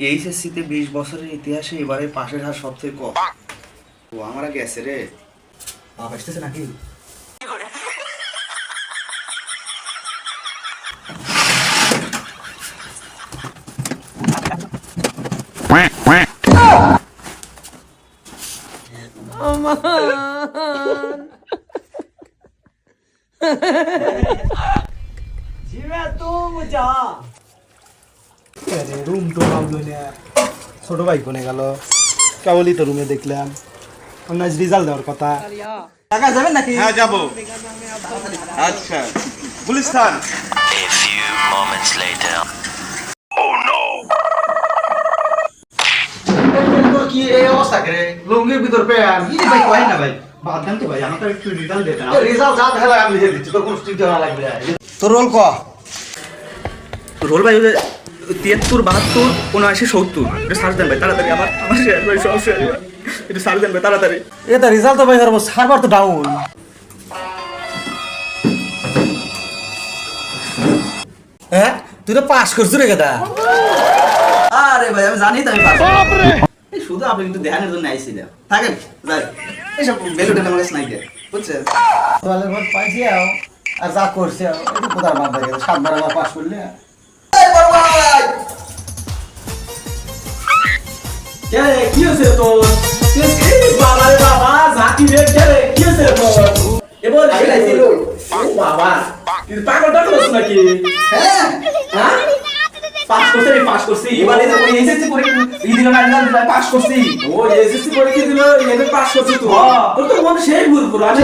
এইচএসসিতে 20 বছরের ইতিহাসে এবারে পাশের হার সবথেকে কম। ও আমরা গেছে রে। আসতেছে নাকি? রুম তো ছোট ভাই কোনে গেল, কেবলই তো রুমে দেখলাম। রেজাল্ট দেওয়ার কথা, টাকা যাবেন নাকি? হ্যাঁ যাবো। আচ্ছা Gulistan. A few moments later. কি এই অবস্থা করে লুঙ্গির ভিতর প্যান্ট কি ভাই কয় না ভাই বাদ দেন তো ভাই, আমাকে একটু রিজাল্ট দেন। রেজাল্ট যা দেখা লাগে আমি লিখে দিচ্ছি, তোর কোনো চিন্তা না লাগবে। তোর রোল ক? রোল ভাই 73 72 79 70 এটা সার্চ দেন ভাই তাড়াতাড়ি। আমার শেয়ার ভাই সব শেয়ার এটা সার্চ দেন ভাই তাড়াতাড়ি। এটা রেজাল্ট তো ভাই করব, সার্ভার তো ডাউন। হ্যাঁ তুই তো পাস করছিস রে গেদা। আরে ভাই আমি জানি তো আমি পাস। এই শুধু আপনি কিন্তু ধ্যানের জন্য আইছি না থাকেন যাই এইসব বেলুটা আমার কাছে নাই দে বুঝছেন। তাহলে ভোট পাইছি আর যা করছে এটা কোথায় বাদ দিয়ে 7বার আমার পাস করলে। এই বড় ভাই কি হয়েছে তোর? বাবা রে বাবা জাতি রে কি হয়েছে তোর? এবার আইছিল ও বাবা তুই পাগল টাগল হস নাকি? হ্যাঁ হ্যাঁ পাস করছি এবারে তো এসএসসি পরীক্ষা এই দিন আমি পাস করছি। ও এসএসসি পরীক্ষা দিল এনে পাস করছিস তুই? তোর তো মনে সেই ভুল আমি